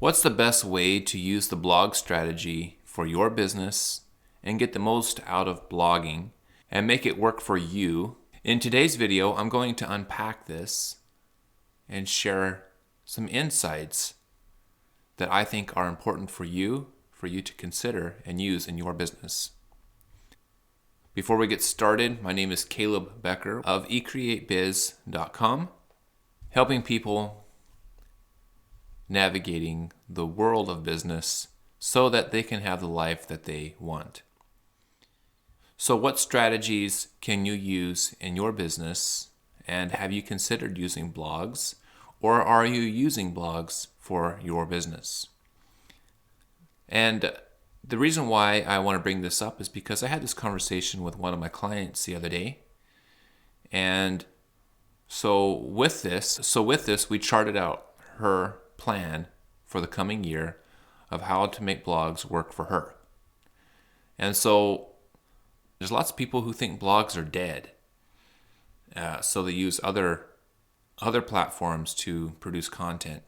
What's the best way to use the blog strategy for your business and get the most out of blogging and make it work for you? In today's video, I'm going to unpack this and share some insights that I think are important for you to consider and use in your business. Before we get started, my name is Caleb Becker of ecreatebiz.com, helping people navigating the world of business so that they can have the life that they want. So what strategies can you use in your business, and have you considered using blogs, or are you using blogs for your business? And the reason why I want to bring this up is because I had this conversation with one of my clients the other day. And so with this, we charted out her plan for the coming year of how to make blogs work for her. And so there's lots of people who think blogs are dead. So they use other platforms to produce content.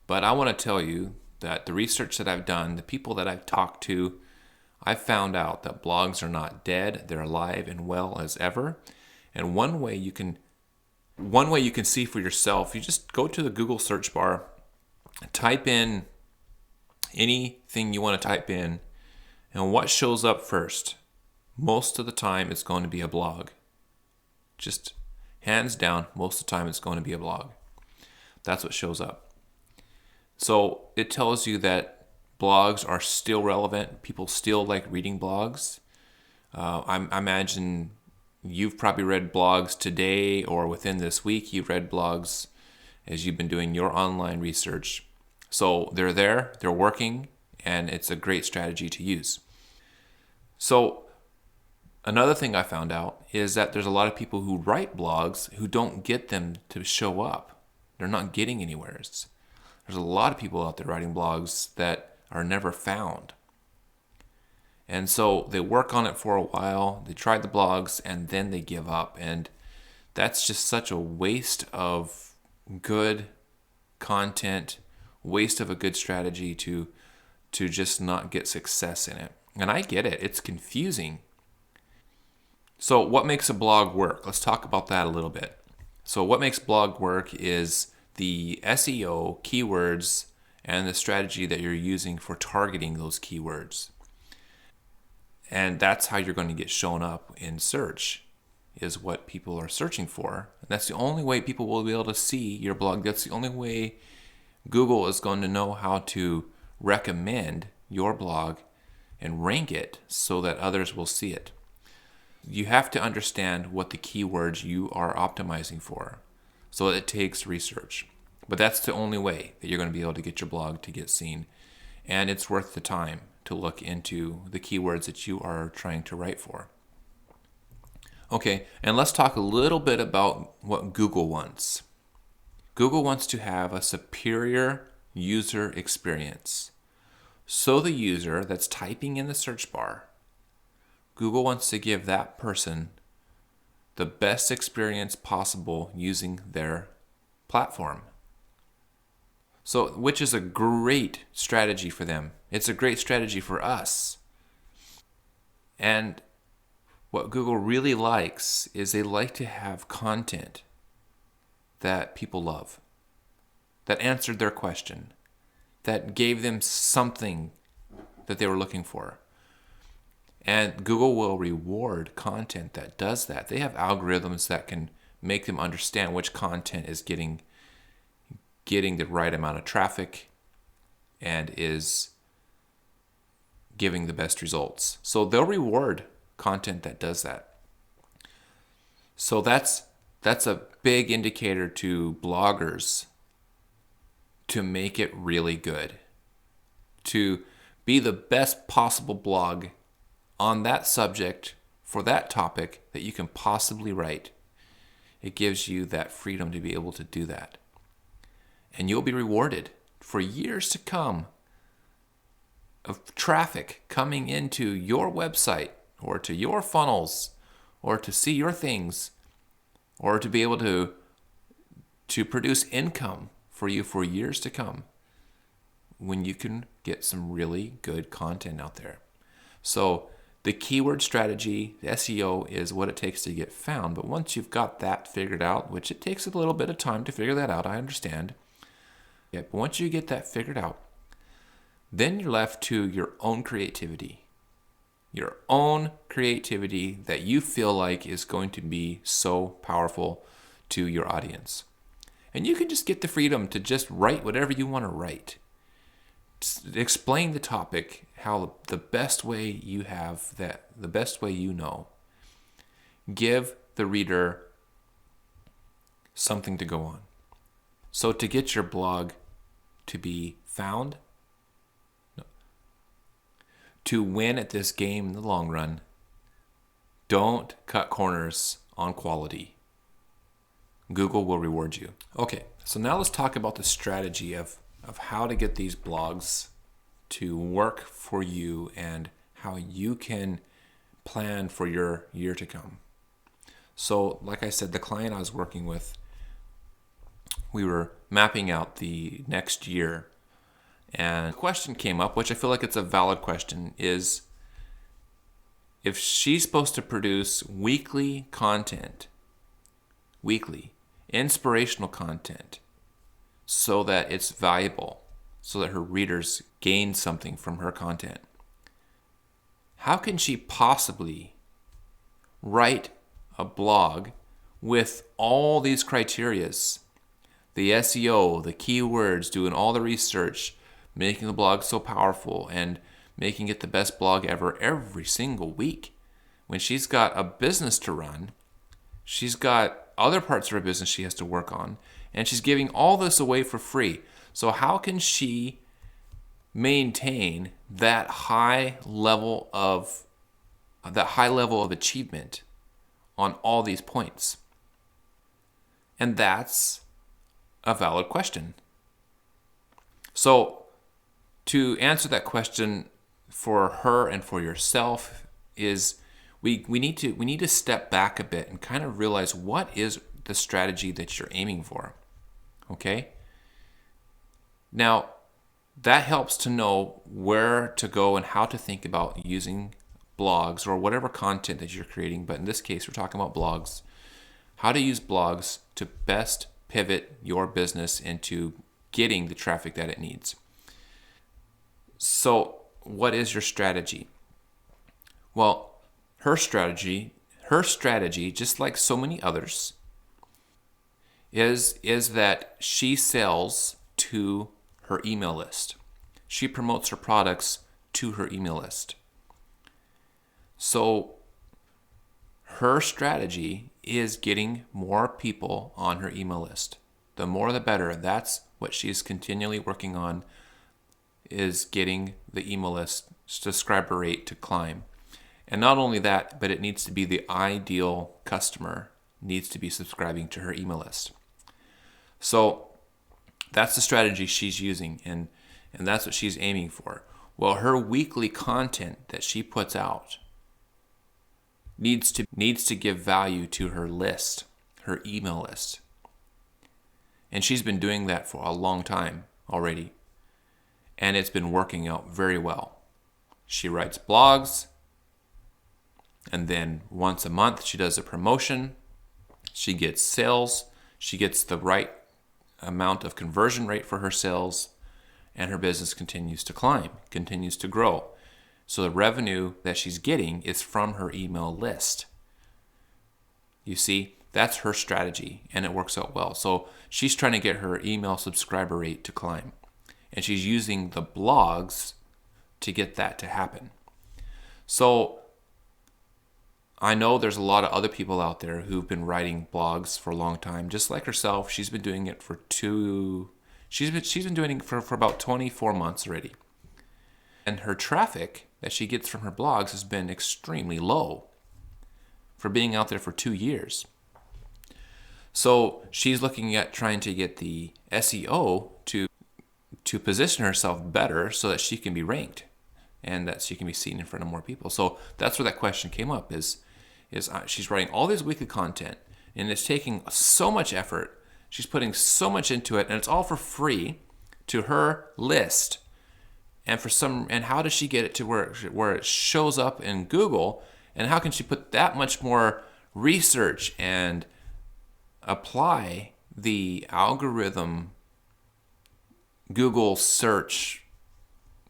But I want to tell you that the research that I've done, the people that I've talked to, I've found out that blogs are not dead. They're alive and well as ever. And one way you can see for yourself, you just go to the Google search bar, type in anything you want to type in, and what shows up first? Most of the time it's going to be a blog. Just hands down, most of the time it's going to be a blog. That's what shows up. So it tells you that blogs are still relevant. People still like reading blogs. I imagine you've probably read blogs today or within this week. You've read blogs as you've been doing your online research. So they're there, they're working, and it's a great strategy to use. So another thing I found out is that there's a lot of people who write blogs who don't get them to show up. They're not getting anywhere. There's a lot of people out there writing blogs that are never found. And so they work on it for a while, they try the blogs, and then they give up. And that's just such a waste of good content, waste of a good strategy to just not get success in it. And I get it, it's confusing. So what makes a blog work? Let's talk about that a little bit. So what makes blog work is the SEO, keywords, and the strategy that you're using for targeting those keywords. And that's how you're going to get shown up in search, is what people are searching for. And that's the only way people will be able to see your blog. That's the only way Google is going to know how to recommend your blog and rank it so that others will see it. You have to understand what the keywords you are optimizing for. So it takes research. But that's the only way that you're going to be able to get your blog to get seen. And it's worth the time to look into the keywords that you are trying to write for. Okay, and let's talk a little bit about what Google wants. Google wants to have a superior user experience. So the user that's typing in the search bar, Google wants to give that person the best experience possible using their platform. So, which is a great strategy for them. It's a great strategy for us. And what Google really likes is they like to have content that people love, that answered their question, that gave them something that they were looking for. And Google will reward content that does that. They have algorithms that can make them understand which content is getting the right amount of traffic and is giving the best results. So they'll reward content that does that. So that's a big indicator to bloggers to make it really good, to be the best possible blog on that subject for that topic that you can possibly write. It gives you that freedom to be able to do that. And you'll be rewarded for years to come of traffic coming into your website or to your funnels or to see your things or to be able to produce income for you for years to come. when you can get some really good content out there. So the keyword strategy, the SEO, is what it takes to get found. But once you've got that figured out, which it takes a little bit of time to figure that out, I understand. Yeah, but once you get that figured out, then you're left to your own creativity. Your own creativity that you feel like is going to be so powerful to your audience. And you can just get the freedom to just write whatever you want to write. Just explain the topic how the best way you have that, the best way you know. Give the reader something to go on. So to get your blog to be found, to win at this game in the long run, don't cut corners on quality. Google will reward you. Okay, so now let's talk about the strategy of how to get these blogs to work for you and how you can plan for your year to come. So, like I said, the client I was working with, we were mapping out the next year, and a question came up, which I feel like it's a valid question, is if she's supposed to produce weekly content, inspirational content, so that it's valuable, so that her readers gain something from her content, how can she possibly write a blog with all these criterias? The SEO, the keywords, doing all the research, making the blog so powerful, and making it the best blog ever every single week. When she's got a business to run, she's got other parts of her business she has to work on, and she's giving all this away for free. So how can she maintain that high level of achievement on all these points? And that's a valid question. So to answer that question for her and for yourself is we need to step back a bit and kind of realize what is the strategy that you're aiming for. Okay? Now, that helps to know where to go and how to think about using blogs or whatever content that you're creating. But in this case, we're talking about blogs. How to use blogs to best pivot your business into getting the traffic that it needs. So, what is your strategy? Well, her strategy, just like so many others, is that she sells to her email list. She promotes her products to her email list. So her strategy is getting more people on her email list. The more the better. That's what she's continually working on, is getting the email list subscriber rate to climb. And not only that, but it needs to be the ideal customer needs to be subscribing to her email list. So that's the strategy she's using, and that's what she's aiming for. Well, her weekly content that she puts out needs to give value to her list, her email list. And she's been doing that for a long time already. And it's been working out very well. She writes blogs, and then once a month she does a promotion. She gets sales. She gets the right amount of conversion rate for her sales, and her business continues to climb, continues to grow. So the revenue that she's getting is from her email list. You see, that's her strategy, and it works out well. So she's trying to get her email subscriber rate to climb, and she's using the blogs to get that to happen. So I know there's a lot of other people out there who've been writing blogs for a long time, just like herself. She's been doing it for she's been doing it for about 24 months already. And her traffic that she gets from her blogs has been extremely low for being out there for 2 years. So she's looking at trying to get the SEO to position herself better so that she can be ranked and that she can be seen in front of more people. So that's where that question came up, is she's writing all this weekly content, and it's taking so much effort. She's putting so much into it, and it's all for free to her list. And how does she get it to where it shows up in Google? And how can she put that much more research and apply the algorithm, Google search,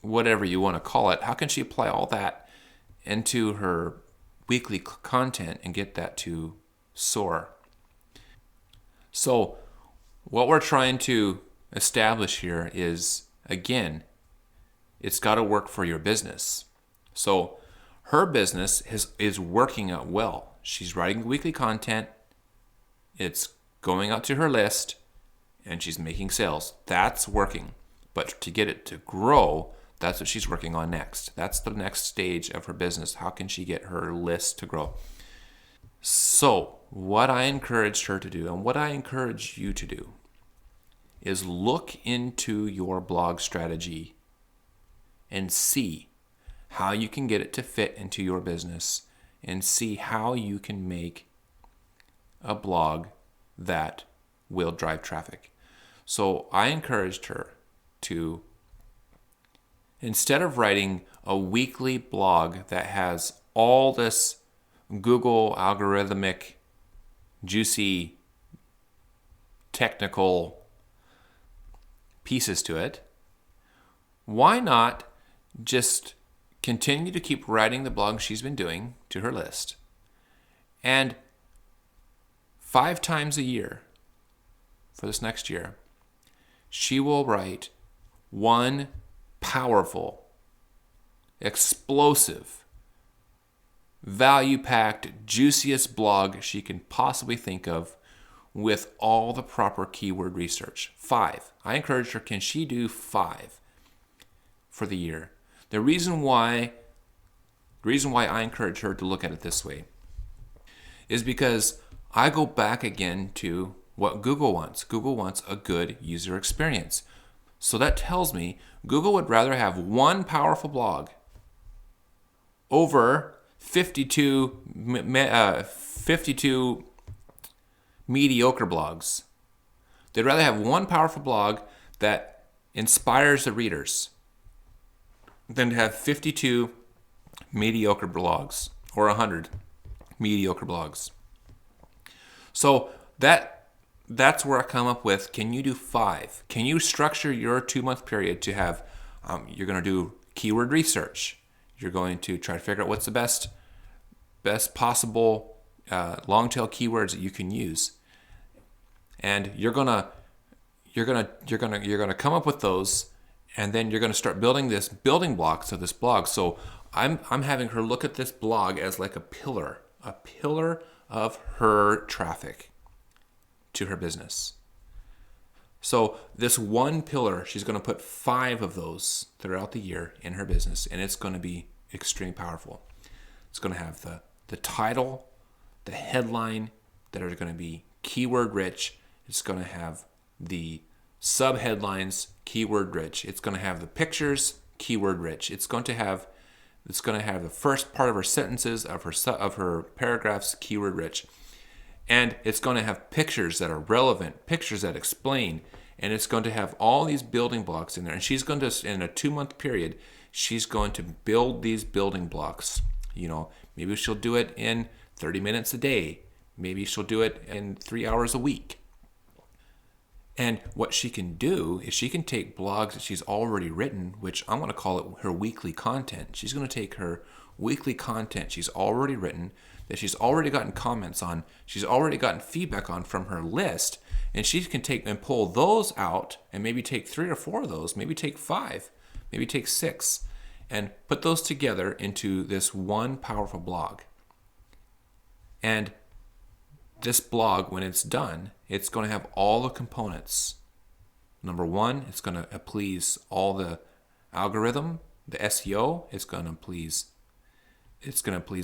whatever you want to call it? How can she apply all that into her weekly content and get that to soar? So what we're trying to establish here is, again, it's got to work for your business. So her business is working out well. She's writing weekly content. It's going out to her list, and she's making sales. That's working. But to get it to grow, that's what she's working on next. That's the next stage of her business. How can she get her list to grow? So what I encouraged her to do, and what I encourage you to do, is look into your blog strategy and see how you can get it to fit into your business, and see how you can make a blog that will drive traffic. So I encouraged her to, instead of writing a weekly blog that has all this Google algorithmic, juicy, technical pieces to it, why not just continue to keep writing the blog she's been doing to her list, and 5 times a year for this next year, she will write one powerful, explosive, value-packed, juiciest blog she can possibly think of with all the proper keyword research. 5. I encouraged her, can she do 5 for the year? The reason why I encourage her to look at it this way is because I go back again to what Google wants. Google wants a good user experience. So that tells me Google would rather have one powerful blog over 52 mediocre blogs. They'd rather have one powerful blog that inspires the readers than to have 52 mediocre blogs or 100 mediocre blogs. So that's where I come up with, can you do 5? Can you structure your 2-month period to have, you're going to do keyword research. You're going to try to figure out what's the best possible long tail keywords that you can use. And you're gonna come up with those, and then you're gonna start building this building blocks of this blog. So I'm having her look at this blog as like a pillar of her traffic to her business. So this one pillar, she's going to put 5 of those throughout the year in her business, and it's going to be extremely powerful. It's going to have the title, the headline that are going to be keyword rich. It's going to have the sub-headlines, keyword rich. It's going to have the pictures, keyword rich. It's going to have the first part of her sentences of her paragraphs, keyword rich. And it's going to have pictures that are relevant, pictures that explain, and it's going to have all these building blocks in there. And she's going to, in a 2-month period, she's going to build these building blocks. You know, maybe she'll do it in 30 minutes a day. Maybe she'll do it in 3 hours a week. And what she can do is she can take blogs that she's already written, which I'm going to call it her weekly content. She's going to take her weekly content she's already written, that she's already gotten comments on, she's already gotten feedback on from her list, and she can take and pull those out and maybe take 3 or 4 of those, maybe take 5, maybe take 6, and put those together into this one powerful blog. And this blog, when it's done, it's going to have all the components. Number 1, it's going to please all the algorithm, the SEO. It's going to please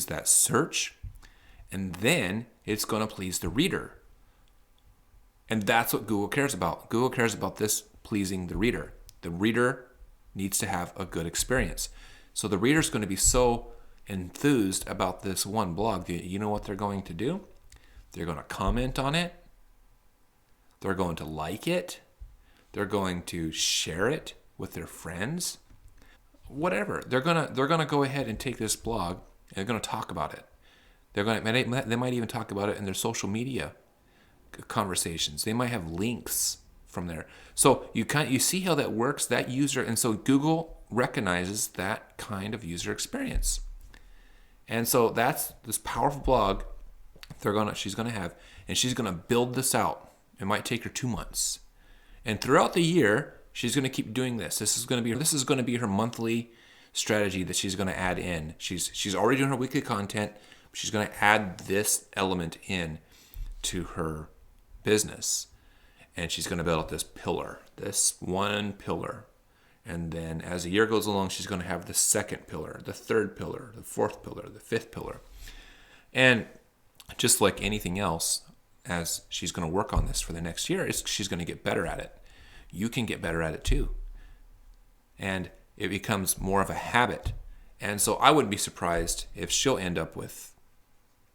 that search, and then it's going to please the reader. And that's what Google cares about. Google cares about this pleasing the reader. The reader needs to have a good experience. So the reader's going to be so enthused about this one blog that you know what they're going to do? They're going to comment on it. They're going to like it. They're going to share it with their friends. whatever. They're gonna go ahead and take this blog and they're gonna talk about it. They might even talk about it in their social media conversations. They might have links from there. So you see how that works, that user, and so Google recognizes that kind of user experience. And so that's this powerful blog she's gonna have, and she's gonna build this out. It might take her 2 months. And throughout the year, she's gonna keep doing this. This is gonna be her monthly strategy that she's gonna add in. She's already doing her weekly content, but she's gonna add this element in to her business. And she's gonna build out this one pillar. And then as the year goes along, she's going to have the second pillar, the third pillar, the fourth pillar, the fifth pillar. And just like anything else, as she's going to work on this for the next year, she's going to get better at it. You can get better at it too. And it becomes more of a habit. And so I wouldn't be surprised if she'll end up with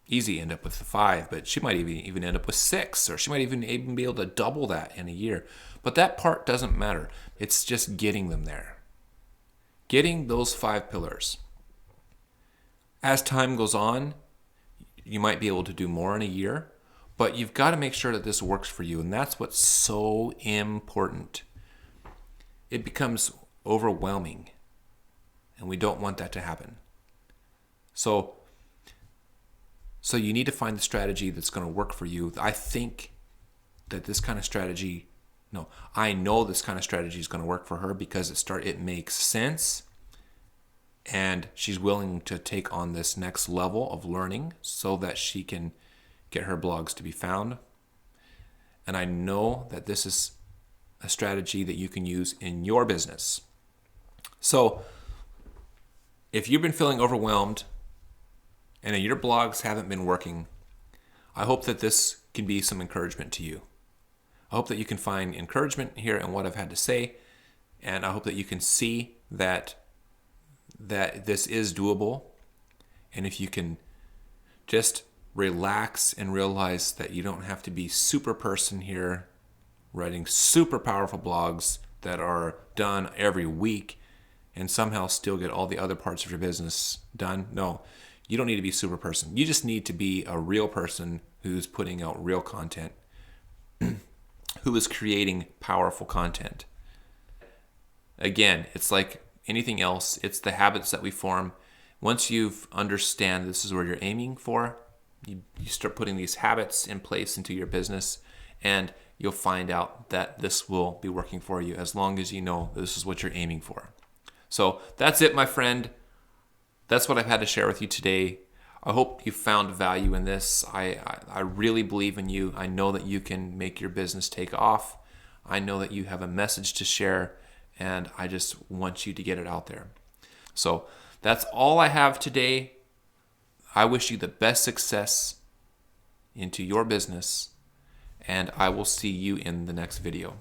the 5, but she might even end up with 6, or she might even be able to double that in a year. But that part doesn't matter. It's just getting them there. Getting those 5 pillars. As time goes on, you might be able to do more in a year, but you've got to make sure that this works for you, and that's what's so important. It becomes overwhelming, and we don't want that to happen. So you need to find the strategy that's going to work for you. I know this kind of strategy is going to work for her because it makes sense, and she's willing to take on this next level of learning so that she can get her blogs to be found. And I know that this is a strategy that you can use in your business. So if you've been feeling overwhelmed and your blogs haven't been working, I hope that this can be some encouragement to you. I hope that you can find encouragement here in what I've had to say, and I hope that you can see that this is doable. And if you can just relax and realize that you don't have to be super person here, writing super powerful blogs that are done every week and somehow still get all the other parts of your business done. No, you don't need to be super person. You just need to be a real person who's putting out real content, who is creating powerful content. Again, it's like anything else. It's the habits that we form. Once you understand this is where you're aiming for, you start putting these habits in place into your business, and you'll find out that this will be working for you as long as you know this is what you're aiming for. So that's it, my friend. That's what I've had to share with you today. I hope you found value in this. I really believe in you. I know that you can make your business take off. I know that you have a message to share, and I just want you to get it out there. So that's all I have today. I wish you the best success into your business, and I will see you in the next video.